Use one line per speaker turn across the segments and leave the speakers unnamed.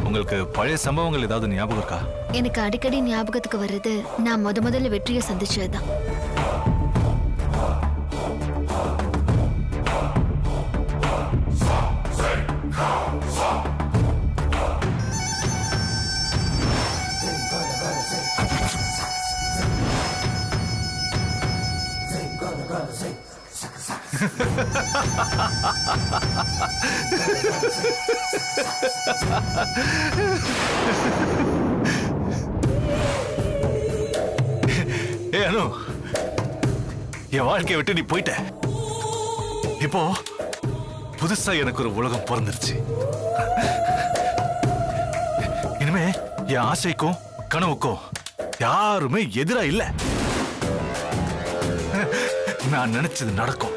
உங்களுக்கு பழைய சம்பவங்கள் ஏதாவது ஞாபகம் இருக்கா?
எனக்கு அடிக்கடி ஞாபகத்துக்கு வர்றது நான் முதல்ல வெற்றியை சந்திச்சதுதான்.
அனு, என் வாழ்க்கையை விட்டு நீ போயிட்ட. இப்போ புதுசா எனக்கு ஒரு உலகம் பிறந்துருச்சு. இனிமே என் ஆசைக்கும் கனவுக்கும் யாருமே எதிரா இல்ல. நான் நினைச்சது நடக்கும்.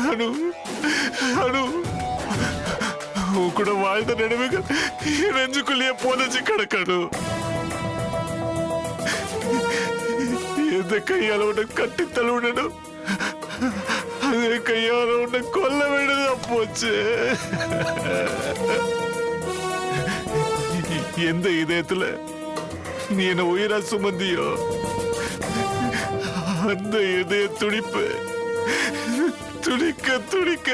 அனு, அனு, உன் கூட வாழ்ந்த நினைவுகள் நெஞ்சுக்குள்ளேயே போதச்சு கிடக்கணும். எந்த கையால உன்னை கட்டி தழுவிடணும், அதே கையால உன்னை கொல்ல வேண்டியதா போச்சு. எந்த இதயத்துல நீ என்ன உயிரா சுமந்தியோ அந்த இதய துடிப்பு துடிக்க துடிக்க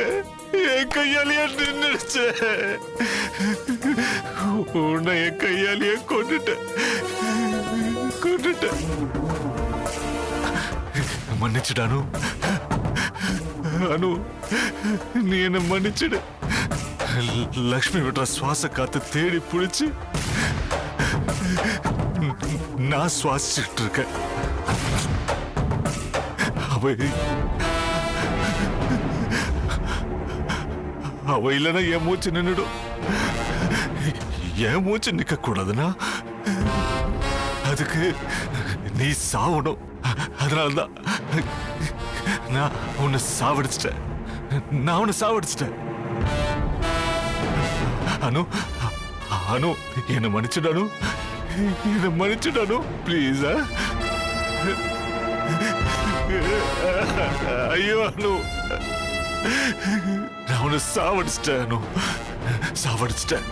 என் கையாலேயே நின்றுச்சு. உன்னை என் கையாலேயே கொண்டுட்டேன். மன்னிச்சுடானு, அனு, நீ என்ன மன்னிச்சிடு. லக்ஷ்மி விடுற சுவாச காத்து தேடி பிடிச்சு நான் சுவாசிச்சுட்டு இருக்கேன். அவ இல்லைன்னா என் மூச்சு நின்னுடும். என் மூச்சு நிக்க கூடாதுன்னா அதுக்கு நீ சாவணும். அதனால்தான் நான் உன்னை சாவடிச்சிட்டேன். அனு, அனு, என்ன மன்னிச்சுடானு, பிளீஸ். ஐயோ அனு, நான் உன்னை சாவடிச்சிட்டேன். அனு, சாவடிச்சிட்டேன்.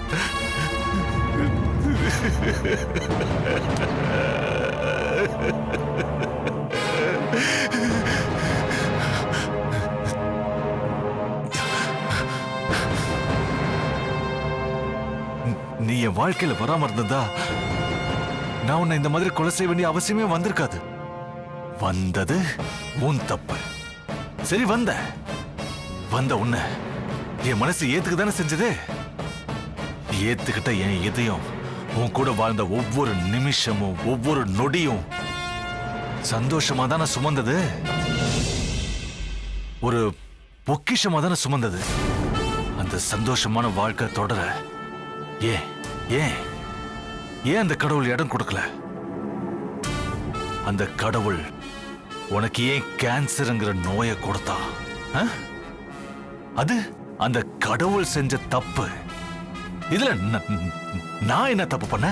நீ என் வாழ்க்கையில வராம இருந்தா நான் உன்னை இந்த மாதிரி கொலை செய்ய வேண்டிய அவசியமே வந்திருக்காது. வந்தது உன் தப்பு. சரி, வந்த உன்னை என் மனசு ஏத்துக்கதானே செஞ்சது. ஏத்துக்கிட்ட என் இதயம் உன் கூட வாழ்ந்த ஒவ்வொரு நிமிஷமும் ஒவ்வொரு நொடியும் சந்தோஷமா தானே சுமந்தது. ஒரு பொக்கிஷமா தானே சுமந்தது. அந்த சந்தோஷமான வாழ்க்கை தொடர ஏன் ஏன் ஏன் அந்த கடவுள் இடம் கொடுக்கல? அந்த கடவுள் உனக்கு ஏன் கேன்சர்ங்கிற நோயை கொடுத்தா? அது அந்த கடவுள் செஞ்ச தப்பு. இதுல நான் என்ன தப்பு பண்ண?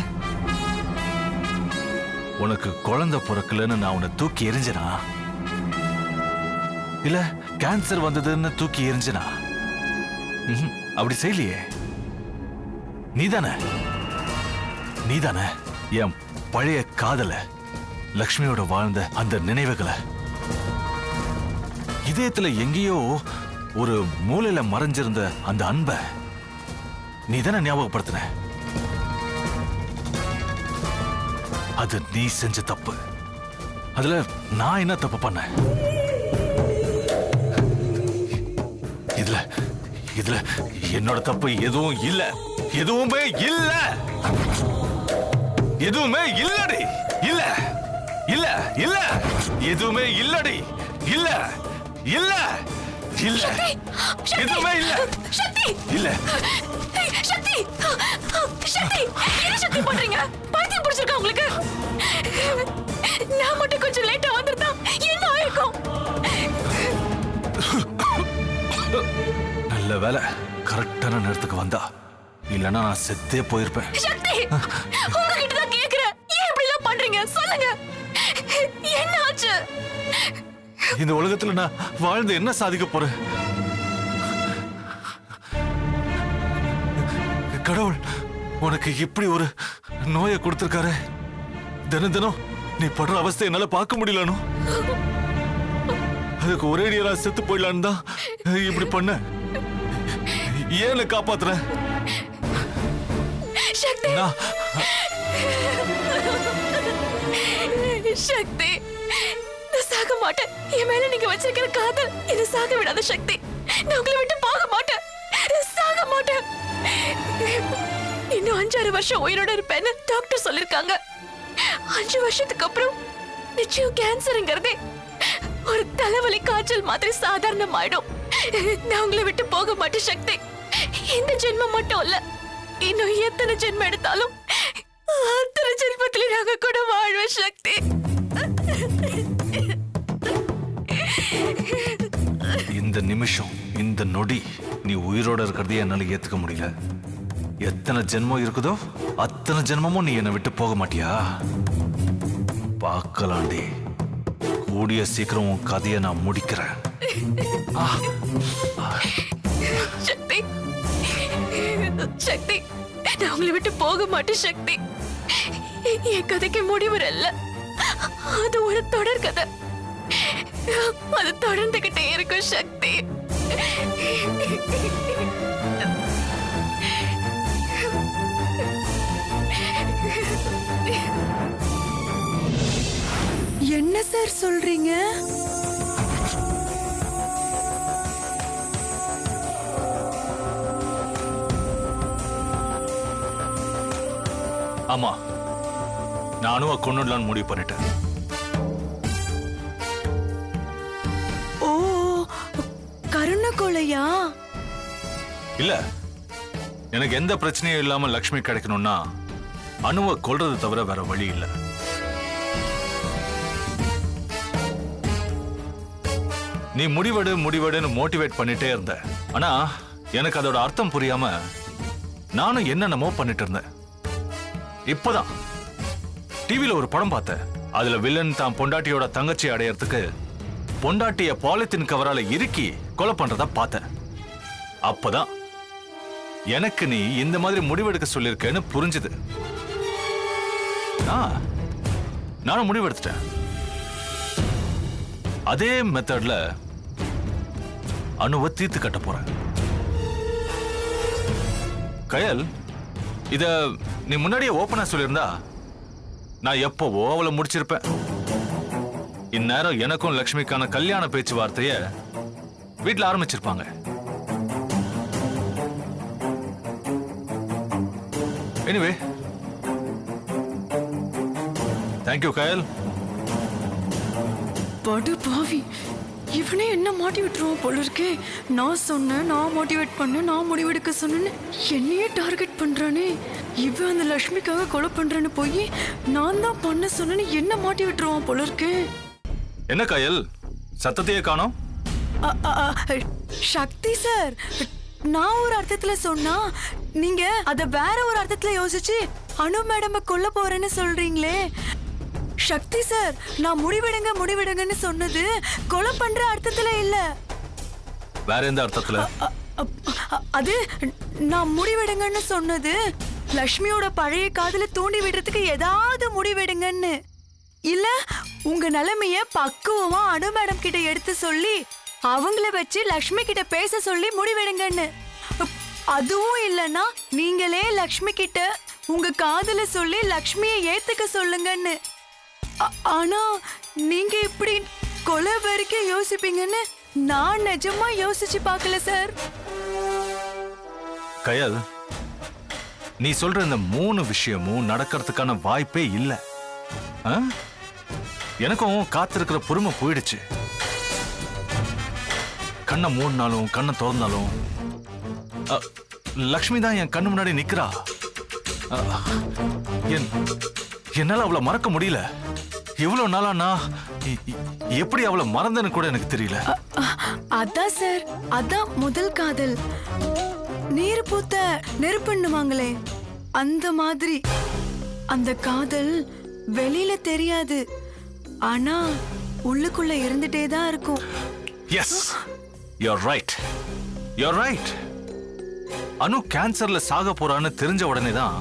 உனக்கு குழந்தை பிறக்கலன்னு நான் உன்னை தூக்கி எறிஞ்சனா? இல்ல கேன்சர் வந்ததுன்னு தூக்கி எறிஞ்சனா? அப்படி செய்யலையே. நீதானே என் பழைய காதல, லக்ஷ்மியோட வாழ்ந்த அந்த நினைவுகளை இதயத்துல எங்கேயோ ஒரு மூலையில மறைஞ்சிருந்த அந்த அன்பை நீதானே ஞாபகப்படுத்தின. அது நீ செஞ்ச தப்பு. அதுல நான் என்ன தப்பு பண்ணேன்? இதுல இதுல என்னோட தப்பு எதுவும் இல்ல. எதுவுமே இல்ல. எதுவுமே இல்லடி. இல்ல இல்ல இல்ல எதுவுமே இல்லடி. இல்ல இல்ல இல்ல எதுவுமே இல்ல. இல்ல
சக்தி சக்தி என்ன சக்தி பண்றீங்க? பைத்தியம் பிடிச்சிருக்கா உங்களுக்கு? நான் மட்டும் கொஞ்சம் லேட்டா வந்திருந்தா என்ன ஆயிருக்கும்?
நல்ல வேலை கரெக்டான நேரத்துக்கு வந்தா, இல்லனா நான் செத்தே போயிருப்பேன்.
சக்தி உங்ககிட்ட தான் கேக்குறேன், ஏன் இப்படி எல்லாம் பண்றீங்க? சொல்லுங்க, என்ன ஆச்சு?
இந்த உலகத்துல நான் வாழ்ந்து என்ன சாதிக்க போறேன்? கடவுள் உனக்கு இப்படி ஒரு நோயை கொடுத்திருக்காரு. தினம் தினம் நீ படுற அவஸ்தை என்னால பார்க்க முடியலனோ. அதுக்கு ஒரேடியா நான் செத்து போயிடலான்னு தான் இப்படி பண்ண. ஏன் காப்பாத்துற?
சக்தி
நான்
சக்தி, நான் சாக மாட்டேன். என் மேல நீங்க வச்சிருக்கிற காதல் என்ன சாக விடாத சக்தி. நான் உங்களை விட்டு போக மாட்டேன், சாக மாட்டேன். இன்னும் 5-6 வருஷம் உயிரோட இருப்பேன்னு டாக்டர் சொல்லிருக்காங்க. 5 வருஷத்துக்கு அப்புறம் நிச்சயம் கேன்சர்ங்கிறதே ஒரு தலைவலி காய்ச்சல் மாதிரி சாதாரணமாயிடும். நான் உங்களை விட்டு போக மாட்டேன் சக்தி. இந்த ஜென்மம் மட்டும் இல்ல, இன்னும் எத்தனை ஜென்மம் எடுத்தாலும் அத்தனை ஜென்மத்திலே நாங்க கூட வாழ்வோம் சக்தி.
இந்த நிமிஷம் இந்த நொடி நீ உயிரோட இருக்கிறதே என்னால ஏத்துக்க முடியல. எத்தனை ஜென்மம் இருக்குதோ அத்தனை ஜென்மமும் நீ என்னை விட்டு போக மாட்டியா? பார்க்கலாண்டி. கூடிய சீக்கிரம் உன் கதையை நான் முடிக்கிறேன்.
சக்தி சக்தி, நான் உங்களை விட்டு போக மாட்டேன் சக்தி. என் கதைக்கு முடிவு இல்ல, அது ஒரு தொடர் கதை. அது தொடர்ந்துகிட்டே இருக்கும் சக்தி.
என்ன சார் சொல்றீங்க?
ஆமா, நானும் கொன்னுடலான்னு முடிவு பண்ணிட்டேன்.
ஓ, கருணை கொலையா?
இல்ல, எனக்கு எந்த பிரச்சனையும் இல்லாம லக்ஷ்மி கிடைக்கணும்னா அணுவை கொல்றது தவிர வேற வழி இல்ல. நீ முடிவெடு முடிவெடுன்னு மோட்டிவேட் பண்ணிட்டே இருந்த. ஆனா எனக்கு அதோட அர்த்தம் புரியாம நானும் என்னென்னமோ பண்ணிட்டு இருந்தேன். இப்பதான் டிவில ஒரு படம் பார்த்தேன். அதுல வில்லன் தான் பொண்டாட்டியோட தங்கச்சி அடையறதுக்கு பொண்டாட்டிய பாலித்தீன் கவரால இறுக்கி கொலை பண்றதா பார்த்தேன். அப்பதான் எனக்கு நீ இந்த மாதிரி முடிவெடுக்க சொல்லிருக்கேன்னு புரிஞ்சுது. நானும் முடிவெடுத்துட்டேன். அதே மெத்தட்ல அணுவை தீர்த்து கட்ட போறேன். கயல், இத நீ முன்னாடியே ஓப்பனா சொல்லியிருந்தா நான் எப்பவோ அவளை முடிச்சிருப்பேன். இந்நேரம் எனக்கும் லக்ஷ்மிக்கான கல்யாண பேச்சுவார்த்தைய வீட்டுல ஆரம்பிச்சிருப்பாங்க. எனிவே, தேங்க்யூ கயல்.
படு பாவி, இவனே என்ன மாட்டி விட்டுருவான் போல இருக்கே. நான் சொன்னேன், நான் மோட்டிவேட் பண்ணேன், நான் முடிவெடுக்க சொன்னேன்னு என்னையே டார்கெட் பண்றானே. இவன் அந்த லக்ஷ்மிக்காக கொலை பண்றேன்னு போய் நான் தான் பண்ண சொன்னேன்னு என்ன மாட்டி விட்டுருவான் போல இருக்கே.
என்ன கயல், சத்தத்தையே காணோம்?
சக்தி சார், நான் ஒரு அர்த்தத்துல சொன்னா நீங்க அத வேற ஒரு அர்த்தத்துல யோசிச்சு அனு மேடம் கொல்ல போறேன்னு சொல்றீங்களே. சக்தி சார், நான் முடிவெடுங்க முடிவெடுங்கன்னு சொன்னது கொலை பண்ற அர்த்தத்துல இல்ல.
வேற எந்த அர்த்தத்துல?
அது நான் முடிவெடுங்கன்னு சொன்னது லக்ஷ்மியோட பழைய காதல தூண்டி விடுறதுக்கு ஏதாவது முடிவெடுங்கன்னு இல்ல. உங்க நிலைமைய பக்குவமா அனு மேடம் கிட்ட எடுத்து சொல்லி அவங்கள வச்சு லக்ஷ்மி கிட்ட பேச சொல்லி முடிவெடுங்கன்னு. அதுவும் இல்லனா நீங்களே லக்ஷ்மி கிட்ட உங்க காதல சொல்லி லக்ஷ்மியை ஏத்துக்க சொல்லுங்கன்னு. ஆனா நீங்க இப்படி கொலை வரைக்கும் யோசிப்பீங்கன்னு நான் நிஜமா யோசிச்சு பார்க்கல சார்.
கயல், நீ சொல்ற இந்த 3 விஷயமும் நடக்கிறதுக்கான வாய்ப்பே இல்ல. எனக்கும் காத்திருக்கிற பொறுமை போயிடுச்சு. கண்ணை மூடினாலும் கண்ணை திறந்தாலும் லக்ஷ்மி தான் என் கண்ணு முன்னாடி நிக்கிறா. என்னால அவளை மறக்க முடியல. இவ்வளவு நாளா நான் எப்படி அவளை மறந்தேன்னு கூட எனக்கு தெரியல.
அதான் சார், அதான் முதல் காதல். நீர் பூத்த நெருப்புன்னுவாங்களே, அந்த மாதிரி. அந்த காதல் வெளியில தெரியாது, ஆனா உள்ளுக்குள்ள இருந்துட்டே தான் இருக்கும்.
Yes, you're right. You're right. Anu கேன்சர்ல சாக போறான்னு தெரிஞ்ச உடனே தான்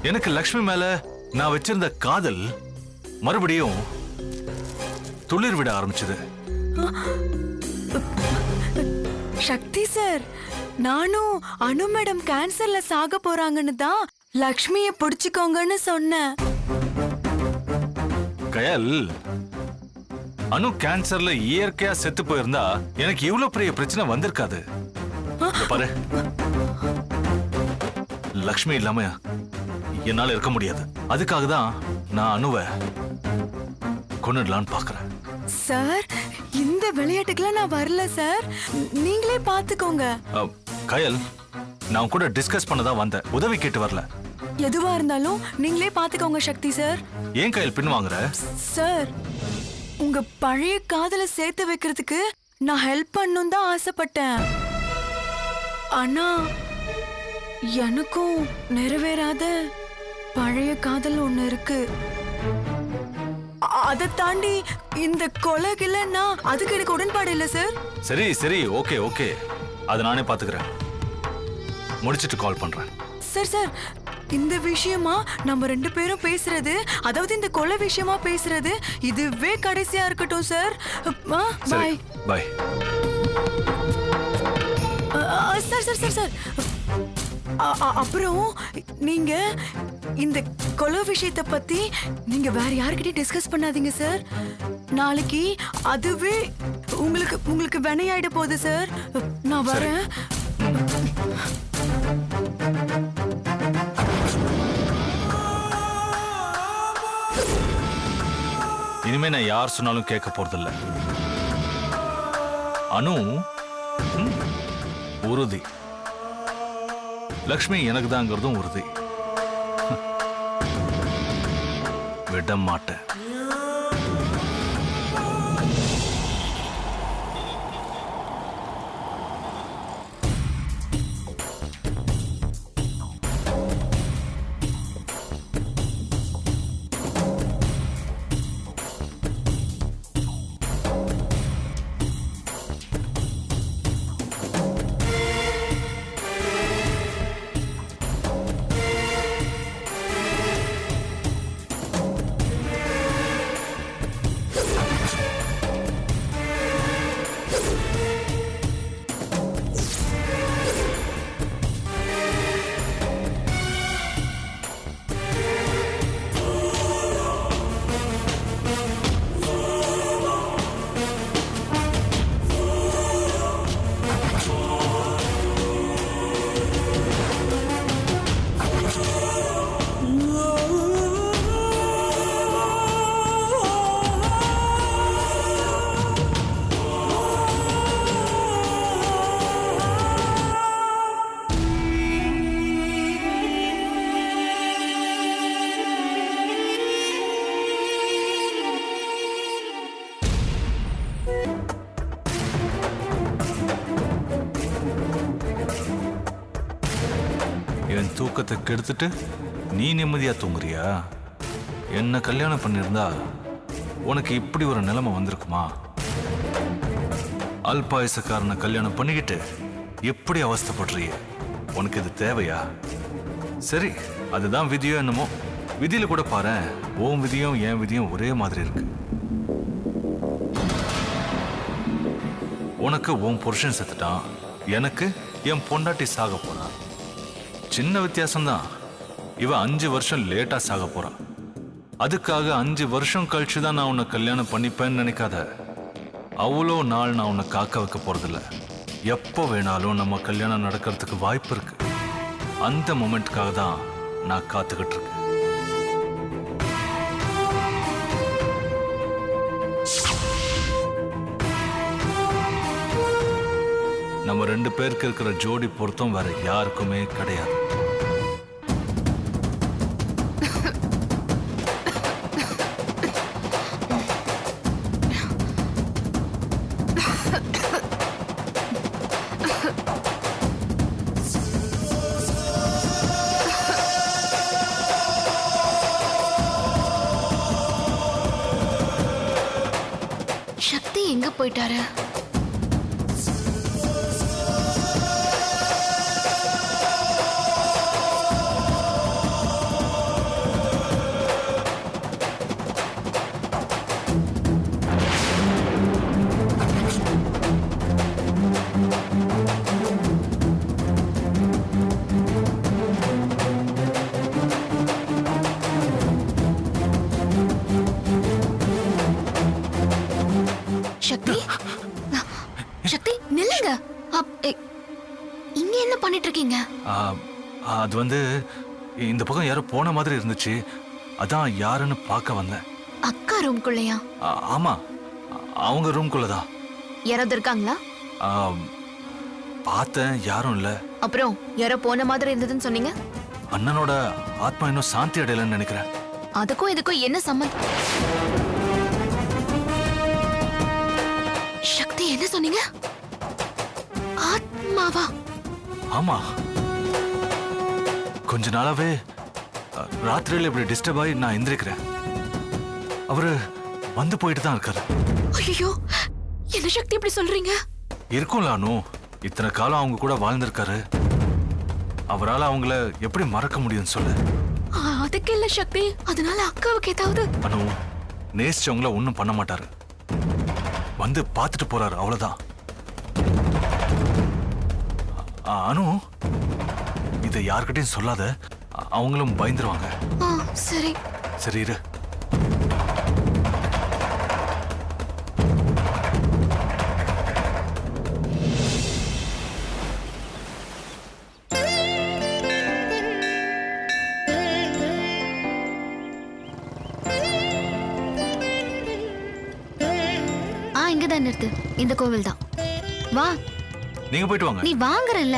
எனக்கு லக்ஷ்மி மேல நான் வச்சிருந்த காதல் மறுபடியும் துளிர் விட ஆரம்பிச்சது.
சக்தி சார், நானும் அனு மேடம் கேன்சர்ல சாக போறாங்கன்னு தான் லக்ஷ்மியை பிடிச்சுக்கோங்கன்னு சொன்னேன்.
கயல், அனு கேன்சர்ல இயற்கையா செத்து போயிருந்தா எனக்கு இவ்வளவு பெரிய பிரச்சனை வந்திருக்காது. பாரு, லக்ஷ்மி இல்லாம என்னால இருக்க முடியாது. அதுக்காக தான் நான் அனுவை கொன்னுடலான்னு பாக்குறேன்.
சார், இந்த விளையாட்டுக்கெல்லாம் நான் வரல சார், நீங்களே பாத்துக்கோங்க.
கயல், நான் கூட டிஸ்கஸ் பண்ணதா வந்தேன், உதவி கேட்டு வரல.
எதுவா இருந்தாலும் நீங்களே பாத்துக்கோங்க சக்தி சார்.
ஏன் கயல் பின் வாங்குற?
சார், உங்க பழைய காதலை சேர்த்து வைக்கிறதுக்கு நான் ஹெல்ப் பண்ணணும் தான் ஆசைப்பட்டேன். ஆனா எனக்கும் நிறைவேறாத பழைய காதல் ஒண்ணு இருக்கு. அதை தாண்டி இந்த கொலைகில நான் அதுக்கு எனக்கு உடன்பாடு இல்ல சார்.
சரி சரி, ஓகே ஓகே, அதை நானே பாத்துக்கிறேன். முடிச்சிட்டு கால் பண்றேன்.
சார் சார், இந்த விஷயமா நம்ம 2 பேரும் பேசுறது, அதாவது இந்த கொலை விஷயமா பேசுறது, இதுவே கடைசியா இருக்கட்டும் sir. Bye
bye.
Sir sir sir sir, அப்புறம் நீங்க இந்த கொலை விஷயத்தை பத்தி நீங்க வேற யார்கிட்டயும் டிஸ்கஸ் பண்ணாதீங்க சார். நாளைக்கு அதுவே உங்களுக்கு உங்களுக்கு வினையாயிட போகுது சார். நான் வரேன்.
இனிமே நான் யார் சொன்னாலும் கேட்க போறதில்ல. அனு உறுதி, லக்ஷ்மி எனக்கு தாங்கிறதும் உறுதி. விட மாட்டேன். என் தூக்கத்தை கெடுத்துட்டு நீ நிம்மதியா தூங்குறியா? என்ன கல்யாணம் பண்ணிருந்தா உனக்கு இப்படி ஒரு நிலைமை வந்திருக்குமா? அல்பாயுசக்காரனை கல்யாணம் பண்ணிக்கிட்டு எப்படி அவஸ்தைப்படுறிய? உனக்கு இது தேவையா? சரி, அதுதான் விதியோ என்னமோ. விதியில கூட பாரு, உன் விதியும் என் விதியும் ஒரே மாதிரி இருக்கு. உனக்கு உன் புருஷன் செத்துட்டான், எனக்கு என் பொண்டாட்டி சாக போனான். சின்ன வித்தியாசம்தான், இவ 5 வருஷம் லேட்டா சாக போறா. அதுக்காக 5 வருஷம் கழிச்சு தான் நான் உன்னை கல்யாணம் பண்ணிப்பேன்னு நினைக்காத. அவ்வளோ நாள் நான் உன்னை காக்க வைக்க போறதில்ல. எப்போ வேணாலும் நம்ம கல்யாணம் நடக்கிறதுக்கு வாய்ப்பு இருக்கு. அந்த மொமெண்ட்காக தான் நான் காத்துக்கிட்டு இருக்கேன். நம்ம 2 பேருக்கு இருக்கிற ஜோடி பொருத்தம் வேற யாருக்குமே கிடையாது.
சக்தி எங்க போயிட்டாரு? சக்தி, சக்தி நில்லுங்க. இங்க என்ன பண்ணிட்டு இருக்கீங்க?
அது வந்து இந்த பக்கம் யாரோ போன மாதிரி இருந்துச்சு. அதான் யாருன்னு பார்க்க வந்தேன்.
அக்கா ரூம்குள்ளயா?
ஆமா, அவங்க ரூம்குள்ளதான்.
யாராவது இருக்காங்களா?
பார்த்தேன், யாரும் இல்ல.
அப்புறம் யாரோ போன மாதிரி இருந்ததுன்னு சொன்னீங்க.
அண்ணனோட ஆத்மா இன்னும் சாந்தி அடையலன்னு நினைக்கிறேன்.
அதுக்கும் இதுக்கும் என்ன சம்பந்தம்? சக்தி என்ன சொன்னீங்க? ஆத்மாவா?
ஆமா, கொஞ்ச நாளாவே ராத்திரியில இப்படி டிஸ்டர்ப் ஆகி நான் எந்திரிக்கிறேன். அவரு வந்து போயிட்டு தான் இருக்காரு.
ஐயோ, என்ன சக்தி இப்படி சொல்றீங்க?
இருக்கும்ல அனு, இத்தனை காலம் அவங்க கூட வாழ்ந்திருக்காரு. அவரால் அவங்கள எப்படி மறக்க முடியும்னு சொல்லு.
அதுக்கு இல்ல சக்தி, அதனால அக்காவுக்கு ஏதாவது.
அனு, நேசிச்சவங்கள ஒன்னும் பண்ண மாட்டாரு. வந்து பார்த்துட்டு போறாரு, அவ்வளவுதான். அனு, இதை யார்கிட்டயும் சொல்லாத, அவங்களும் பயந்துருவாங்க.
சரி
சரி இரு.
இங்கதான் நிறுத்து. இந்த கோவில் தான். வா.
நீங்க போயிட்டு வாங்க.
நீ வாங்குறல்ல.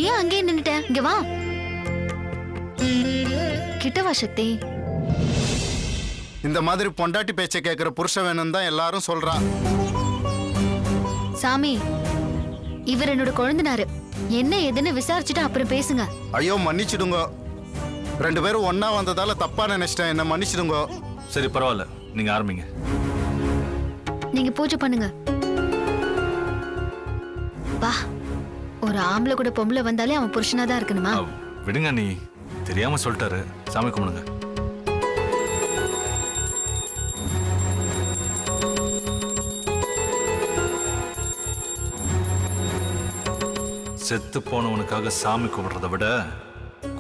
ஏன் அங்கே நின்னுட்ட? இங்க வா. கிட்ட வா சக்தி.
இந்த மாதிரி பொண்டாட்டி பேச்சை கேட்கிற புருஷன் வேணும் தான் எல்லாரும் சொல்றா.
சாமி, இவர் என்னோட குழந்தைனாரு. என்ன ஏதுன்னு விசாரிச்சுட்டு அப்புறம் பேசுங்க.
ஐயோ மன்னிச்சிடுங்க, 2 பேரும் ஒன்னா வந்ததால தப்பா நினைச்சிட்டேன், என்ன மன்னிச்சிடுங்க.
சரி பரவாயில்ல, நீங்க ஆரம்பிங்க.
நீங்க பூஜை பண்ணுங்க. வா. ஒரு ஆம்பளை கூட பொம்பளை வந்தாலே அவன் புருஷனா தான் இருக்கணுமா?
விடுங்க, நீ தெரியாம சொல்லிட்டாரு. சாமி கும்பிடுங்க. செத்து போனவனுக்காக சாமி கும்பிடுறத விட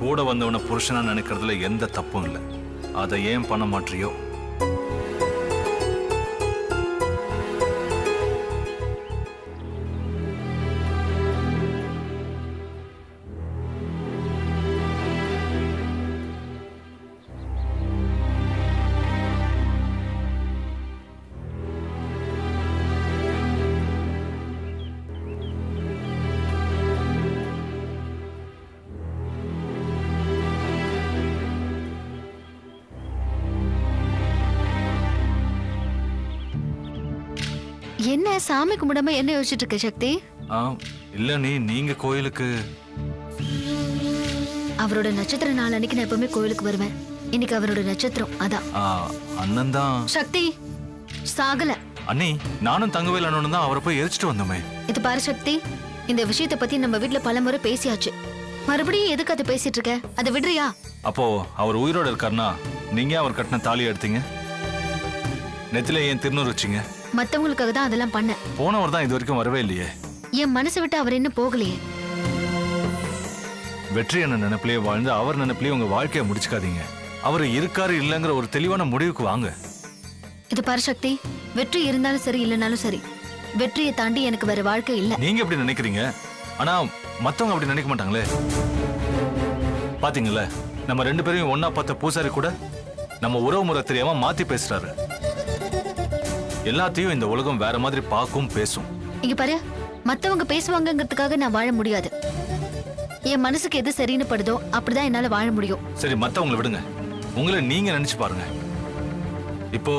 கூட வந்தவனை புருஷனா நினைக்கிறதுல எந்த தப்பும் இல்லை. அதை ஏன் பண்ண மாட்டியோ?
என்ன சாமி கும்பிடாம என்ன யோசிச்சுட்டு இருக்க சக்தி?
இல்ல நீங்க கோயிலுக்கு.
அவரோட நட்சத்திர நாள் அன்னைக்கு நான் எப்பவுமே கோயிலுக்கு வருவேன். இன்னைக்கு அவரோட நட்சத்திரம், அதான்.
அண்ணன் தான்.
சக்தி சாகல.
அண்ணி, நானும் தங்கவேல் அண்ணனும் தான் அவரை போய் எரிச்சிட்டு வந்தோமே.
இது பாரு சக்தி, இந்த விஷயத்தை பத்தி நம்ம வீட்டுல பலமுறை பேசியாச்சு. மறுபடியும் எதுக்கு அதை பேசிட்டு இருக்க? அதை விடுறியா?
அப்போ அவர் உயிரோட இருக்காருன்னா நீங்க ஏன் அவர் கட்டின தாலி எடுத்தீங்க? நெத்தில ஏன் திருநூறு வச்சீங்க?
மத்தவங்களுக்காக தான் அதெல்லாம் பண்ண.
போனவர் தான் இது வரைக்கும் வரவே இல்லையே.
என் மனசை விட்டு அவர் இன்னும் போகலையே.
வெற்றி என்ன நினைப்பிலேயே வாழ்ந்து அவர் நினைப்பிலேயே உங்க வாழ்க்கையை முடிச்சுக்காதீங்க. அவர் இருக்காரு இல்லைங்கிற ஒரு தெளிவான முடிவுக்கு வாங்க.
இது பரசக்தி, வெற்றி இருந்தாலும் சரி இல்லைனாலும் சரி, வெற்றியை தாண்டி எனக்கு வேற வாழ்க்கை இல்ல.
நீங்க எப்படி நினைக்கிறீங்க, ஆனா மத்தவங்க அப்படி நினைக்க மாட்டாங்களே. பாத்தீங்கல்ல, நம்ம 2 பேரையும் ஒன்னா பார்த்த பூசாரி கூட நம்ம உறவு முறை தெரியாம மாத்தி பேசுறாரு. எல்லாத்தையும் இந்த உலகம் வேற மாதிரி பார்க்கும், பேசும்.
இங்க பாரு, மத்தவங்க பேசுவாங்கங்கிறதுக்காக நான் வாழ முடியாது. என் மனசுக்கு எது சரின்னு படுதோ அப்படிதான் என்னால வாழ முடியும்.
சரி, மத்தவங்களை விடுங்க, உங்களை நீங்க நினைச்சு பாருங்க. இப்போ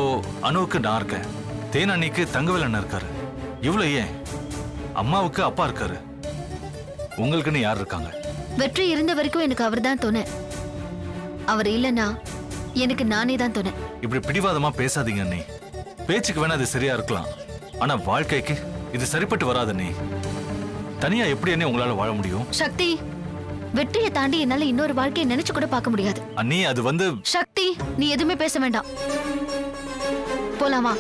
அணுவுக்கு நான் இருக்கேன், தேன் அண்ணிக்கு தங்கவேல் அண்ணன் இருக்காரு. இவ்வளவு ஏன், அம்மாவுக்கு அப்பா இருக்காரு, உங்களுக்குன்னு யார் இருக்காங்க?
வெற்றி இருந்த வரைக்கும் எனக்கு அவர் தான் துணை. அவர் இல்லைன்னா எனக்கு நானே தான் துணை.
இப்படி பிடிவாதமா பேசாதீங்க அண்ணி. பேச்சுக்கு வேணா அது சரியா இருக்கலாம், ஆனா வாழ்க்கைக்கு இது சரிப்பட்டு வராது அண்ணி. தனியா எப்படி அண்ணி உங்களால வாழ முடியும்?
சக்தி, வெற்றியை தாண்டி என்னால இன்னொரு வாழ்க்கையை நினைச்சு கூட பார்க்க முடியாது.
அண்ணி, அது வந்து
சக்தி, நீ எதுவுமே பேச வேண்டாம். போலாமா?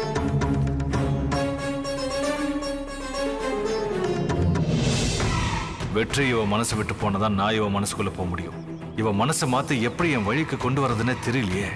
வெற்றி இவ மனசை விட்டு போனதான் நான் இவ மனசுக்குள்ள போக முடியும். இவ மனசை மாத்தி எப்படி என் வழிக்கு கொண்டு வரதுன்னே தெரியலையே.